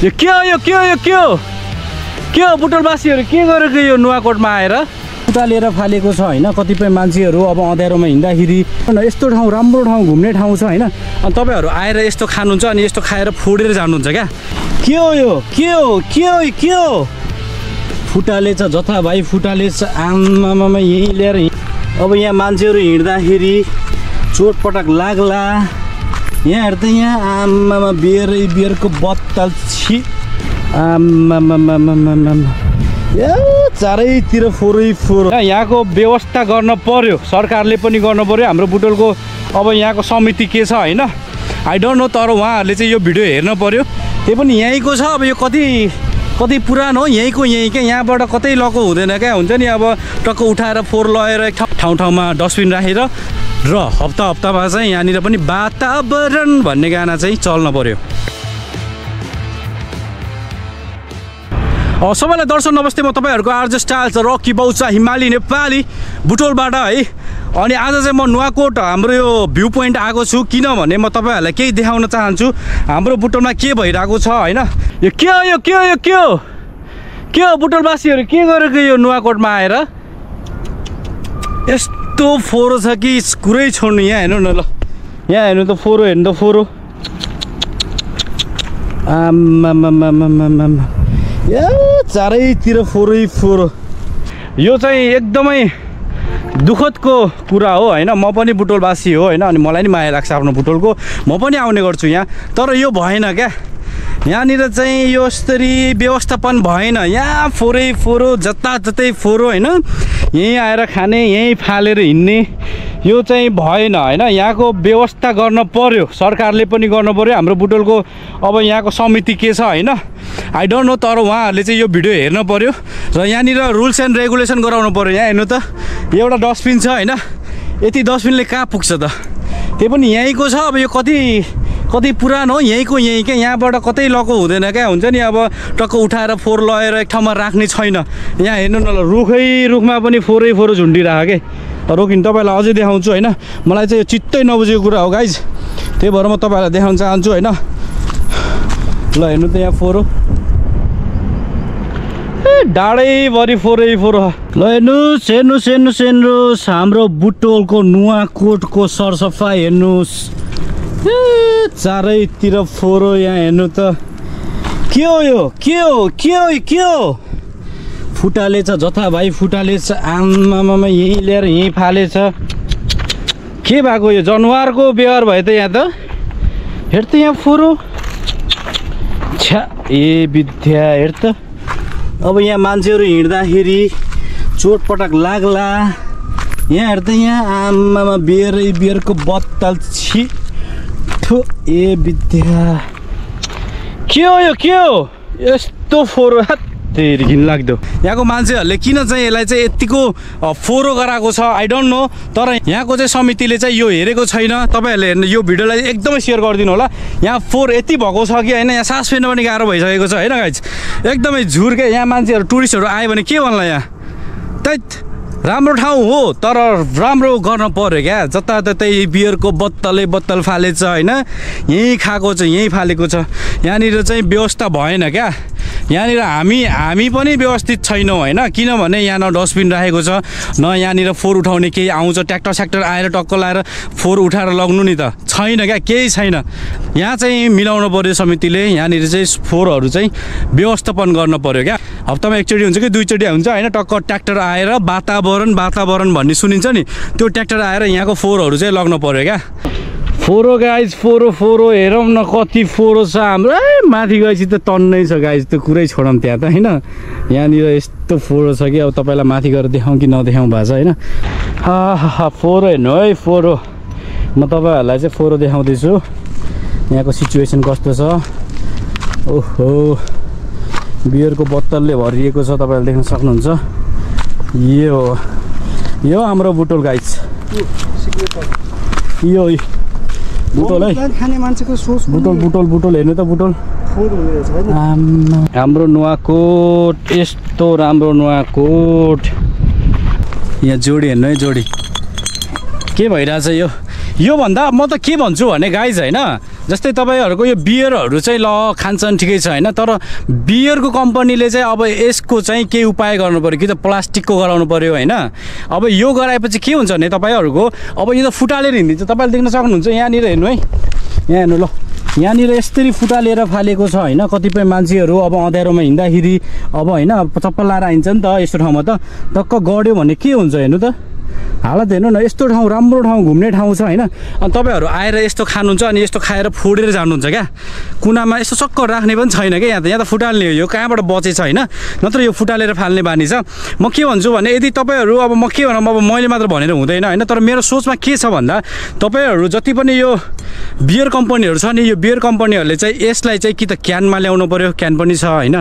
यो के हो बुटोलवासीहरु के गरेको यो नुवाकोटमा आएर उतालेर फालेको छ हैन। कतिपय मान्छेहरु अब अँध्यारोमा हिँड्दाखेरि यस्तो ठाउँ राम्रो ठाउँ घुम्ने ठाउँ छ हैन। अनि तपाईहरु आएर यस्तो खानुहुन्छ अनि यस्तो खाएर फोडेर जानुहुन्छ क्या। के हो यो के हो फुटाले छ जथा भाइ फुटाले छ आमामा यही लिएर अब यहाँ मान्छेहरु हिँड्दाखेरि चोटपटक लाग्ला। यहाँ हेर्दा यहाँ आमामा बियरको बोतल छि आमामा चारैतिर फोरो यहाँको व्यवस्था गर्न पर्यो, सरकारले पनि गर्न पर्यो। हाम्रो बुटोलको अब यहाँको समिति के छ हैन आई डोन्ट नो, तर उहाँहरूले चाहिँ यो भिडियो हेर्न पर्यो। त्यही पनि यहीँको छ। अब यो कति पुरानो हो यहीँको यहीँ क्या, यहाँबाट कतै लको हुँदैन क्या। हुन्छ नि अब टक्क उठाएर फोहोर लगेर ठाउँमा डस्टबिन राखेर र हप्तामा चाहिँ यहाँनिर पनि वातावरण भन्ने गाना चाहिँ चल्न पर्यो। सबैलाई दर्शक नमस्ते, म तपाईहरुको आरजे स्टाइल्स रकी बौचा हिमाली नेपाली बुटोलबाट है। अनि आज चाहिँ म नुवाकोट हाम्रो यो भ्यू पोइन्ट आएको छु किनभने म तपाईहरुलाई केही देखाउन चाहन्छु हाम्रो बुटोलमा के भइरहेको छ हैन। यो के हो बुटोलवासीहरु के गरेको यो नुवाकोटमा आएर यस्तो फोरो छ कि कुरै छोड्नु। यहाँ हेर्नु न ल, यहाँ हेर्नु त फोरो, हेर्नु त फोरो आमामामामामा चारैतिर फोरो। यो चाहिँ एकदमै दुःखदको कुरा हो हैन। म पनि बुटोलवासी हो हैन, अनि मलाई नि माया लाग्छ आफ्नो बुटोलको, म पनि आउने गर्छु यहाँ। तर यो भएन क्या, यहाँनिर चाहिँ यो यसरी व्यवस्थापन भएन। यहाँ फोरो जताततै फोरो हैन, यहीँ आएर खाने यहीँ फालेर हिँड्ने यो चाहिँ भएन हैन। यहाँको व्यवस्था गर्न पर्यो, सरकारले पनि गर्न पर्यो। हाम्रो बुटोलको अब यहाँको समिति के छ हैन आई डोन्ट नो, तर उहाँहरूले चाहिँ यो भिडियो हेर्न पर्यो र यहाँनिर रुल्स एन्ड रेगुलेसन गराउनु पर्यो। यहाँ हेर्नु त एउटा डस्टबिन छ हैन, यति डस्टबिनले कहाँ पुग्छ त। त्यही पनि यहीँको छ। अब यो कति पुरानो हो यहीँको यहीँ क्या, यहाँबाट कतै लको हुँदैन क्या। हुन्छ नि अब टक्क उठाएर फोहोर लगेर एक ठाउँमा राख्ने छैन। यहाँ हेर्नु न ल, रुखमा पनि फोरो झुन्डिरहेको के। रोकिन तपाईँलाई अझै देखाउँछु हैन। मलाई चाहिँ यो चित्तै नबुझेको कुरा हो गाइज, त्यही भएर म तपाईँलाई देखाउन चाहन्छु हैन। ल हेर्नु त यहाँ फोरो डाँडैभरि फोरो। ल हेर्नुहोस् हाम्रो बुटोलको नुवाकोटको सरसफाइ हेर्नुहोस्, चारैतिर फोरो। यहाँ हेर्नु त के हो फुटाले छ जथा भाइ फुटाले छ आमामामा यही लिएर यहीँ फालेछ। के भएको यो जनावरको व्यवहार भयो त यहाँ त। हेर त यहाँ फोरो छ्या विद्या हेर त। अब यहाँ मान्छेहरु हिँड्दाखेरि चोटपटक लाग्ला। यहाँ हेर त यहाँ आमामा बियरको बोतल छि विद्या के हो यस्तो फोरो तेरि घिन लाग्दो। यहाँको मान्छेहरूले किन चाहिँ यसलाई चाहिँ यतिको फोरो गराएको छ आई डोन्ट नो, तर यहाँको चाहिँ समितिले चाहिँ यो हेरेको छैन। तपाईहरुले हेर्नु यो भिडियोलाई एकदमै सेयर गरिदिनु होला। यहाँ फोहोर यति भएको छ कि हैन, यहाँ सास फेर्न पनि गाह्रो भइसकेको छ हैन गाइज, एकदमै झुर के। यहाँ मान्छेहरू टुरिस्टहरू आयो भने के भन्ला, यहाँ तैत राम्रो ठाउँ हो तर राम्रो गर्न पर्यो क्या। जताततै बियरको बोतल फालेछ हैन, यहीँ खाएको छ यहीँ फालेको छ। यहाँनिर चाहिँ व्यवस्था भएन क्या। यहाँनिर हामी पनि व्यवस्थित छैनौँ हैन, किनभने यहाँ न डस्टबिन राखेको छ न यहाँनिर फोहोर उठाउने केही आउँछ। ट्र्याक्टर आएर टक्क लाएर फोहोर उठाएर लग्नु नि त छैन क्या, केही छैन। यहाँ चाहिँ मिलाउनु पर्यो समितिले, यहाँनिर चाहिँ फोहोरहरू चाहिँ व्यवस्थापन गर्न पर्यो क्या। हप्तामा एकचोटि हुन्छ कि दुईचोटि हुन्छ हैन, टक्क ट्र्याक्टर आएर वातावरण भन्ने सुनिन्छ नि, त्यो ट्र्याक्टर आएर यहाँको फोहोरहरू चाहिँ लग्न पर्यो क्या। फोरो गाइज फोरो हेरौँ न कति फोरो छ हाम्रो। माथि गएपछि त तन्नै छ गाइज, त्यो कुरै छोडौँ त्यहाँ त हैन। यहाँनिर यस्तो फोरो छ कि अब तपाईँलाई माथि गएर देखाउँ कि नदेखाउँ भएको छ हैन। फोरो हेर्नु है फोरो, म तपाईँहरूलाई चाहिँ फोरो देखाउँदैछु। यहाँको सिचुएसन कस्तो छ। ओहो बियरको बोतलले भरिएको छ, तपाईँहरूले देख्न सक्नुहुन्छ। यो हाम्रो बुटोल गाइज, यो बुटोल है खाने मान्छेको सोच। बुटोल हेर्नु त बुटोल हाम्रो नुवाकोट यस्तो राम्रो नुवाकोट। यहाँ जोडी हेर्नु है जोडी के भइरहेछ यो भन्दा म त के भन्छु भने गाइज हैन, जस्तै तपाईँहरूको यो बियरहरू चाहिँ ल खान्छन् ठिकै छ होइन, तर बियरको कम्पनीले चाहिँ अब यसको चाहिँ केही उपाय गर्नु पऱ्यो कि त प्लास्टिकको गराउनु पऱ्यो होइन। अब यो गराएपछि के हुन्छ भने तपाईँहरूको अब यो त फुटालेर हिँडिन्छ, तपाईँले देख्न सक्नुहुन्छ यहाँनिर हेर्नु है, यहाँ हेर्नु ल, यहाँनिर यसरी फुटालेर फालेको छ होइन। कतिपय मान्छेहरू अब अँध्यारोमा हिँड्दाखेरि अब होइन चप्पल लाएर हिँड्छ नि त यस्तो ठाउँमा, त टक्क गड्यो भने के हुन्छ हेर्नु त हालत हेर्नु न। यस्तो ठाउँ राम्रो ठाउँ घुम्ने ठाउँ छ होइन, अनि तपाईँहरू आएर यस्तो खानुहुन्छ अनि यस्तो खाएर फोडेर जानुहुन्छ क्या। कुनामा यस्तो चक्कर राख्ने पनि छैन क्या, यहाँ त फुटाल्ने हो, यो कहाँबाट बचेछ होइन, नत्र यो फुटालेर फाल्ने बानी छ। म के भन्छु भने यदि तपाईँहरू अब म के भनौँ, अब मैले मात्र भनेर हुँदैन होइन, तर मेरो सोचमा के छ भन्दा तपाईँहरू जति पनि यो बियर कम्पनीहरू छ नि, यो बियर कम्पनीहरूले चाहिँ यसलाई चाहिँ कि त क्यानमा ल्याउनु पऱ्यो, क्यान पनि छ होइन,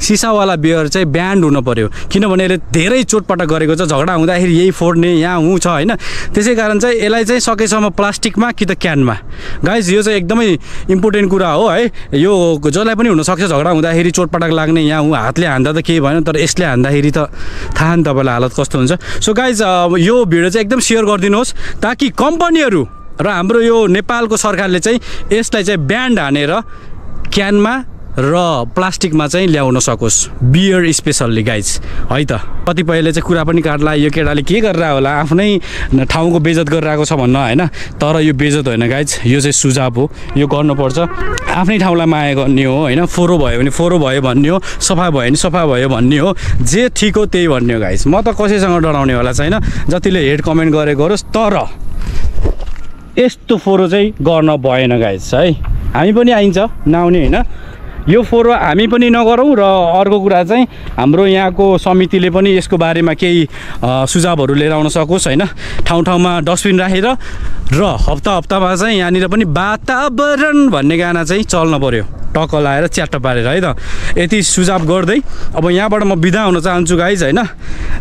सिसावाला बियर चाहिँ ब्यान्ड हुनु पऱ्यो, किनभने यसले धेरै चोटपटक गरेको छ, झगडा हुँदाखेरि यही फोड्ने यहाँ हुँ छ होइन। त्यसै कारण चाहिँ यसलाई चाहिँ सकेसम्म प्लास्टिकमा कि त क्यानमा। गाइज यो चाहिँ एकदमै इम्पोर्टेन्ट कुरा हो है, यो जसलाई पनि हुनसक्छ झगडा हुँदाखेरि चोटपटक लाग्ने, यहाँ हुँ हातले हान्दा त केही भएन, तर यसले हान्दाखेरि त थाहा नि तपाईँलाई हालत कस्तो हुन्छ। सो गाइज यो भिडियो चाहिँ एकदम सेयर गरिदिनुहोस् ताकि कम्पनीहरू र हाम्रो यो नेपालको सरकारले चाहिँ यसलाई चाहिँ ब्यान्ड हानेर क्यानमा र प्लास्टिकमा चाहिँ ल्याउन सकोस्, बियर स्पेसल्ली गाइज है त। कतिपयले चाहिँ कुरा पनि काट्ला यो केटाले के गरेर होला, आफ्नै ठाउँको बेइज्जत गरिरहेको छ भन्न होइन, तर यो बेइज्जत होइन गाइज, यो चाहिँ सुझाव हो, यो गर्नुपर्छ। आफ्नै ठाउँलाई माया गर्ने हो होइन, फोहोरो भयो भने फोहोरो भयो भन्ने हो, सफा भयो भने सफा भयो भन्ने हो, जे ठिक हो त्यही भन्ने हो गाइज। म त कसैसँग डराउने होला छैन, जतिले हेड कमेन्ट गरेको होस्, तर यस्तो फोहोरो चाहिँ गर्न भएन गाइज है। हामी पनि आइन्छ नआउने होइन, यो फोहोरो हामी पनि नगरौँ। र अर्को कुरा चाहिँ हाम्रो यहाँको समितिले पनि यसको बारेमा केही सुझावहरू लिएर आउन सकोस् होइन, ठाउँ ठाउँमा डस्टबिन राखेर र हप्तामा चाहिँ यहाँनिर पनि वातावरण भन्ने गाना चाहिँ चल्न पऱ्यो, टक्क लाएर च्याट्ट पारेर है त। यति सुझाव गर्दै अब यहाँबाट म बिदा हुन चाहन्छु गाइज होइन,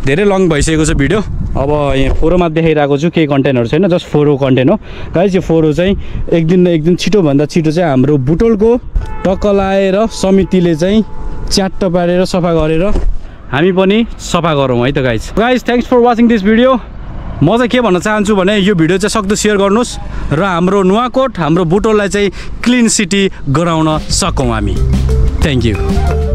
धेरै लङ भइसकेको छ भिडियो। अब यहाँ फोहोरोमा देखाइरहेको छु, केही कन्टेन्टहरू छैन, जस्ट फोहोरो कन्टेन्ट हो गाइज। यो फोहोरो चाहिँ एक दिन न एक दिन छिटोभन्दा छिटो चाहिँ हाम्रो बुटोलको टक्क लाएर समितिले चाहिँ च्याट्ट पारेर सफा गरेर हामी पनि सफा गरौँ है त guys. Thanks for watching this video. म चाहिँ के भन्न चाहन्छु भने यो भिडियो चाहिँ सक्दो सेयर गर्नुहोस् र हाम्रो नुवाकोट हाम्रो बुटोललाई चाहिँ क्लिन सिटी गराउन सकौँ हामी। Thank you.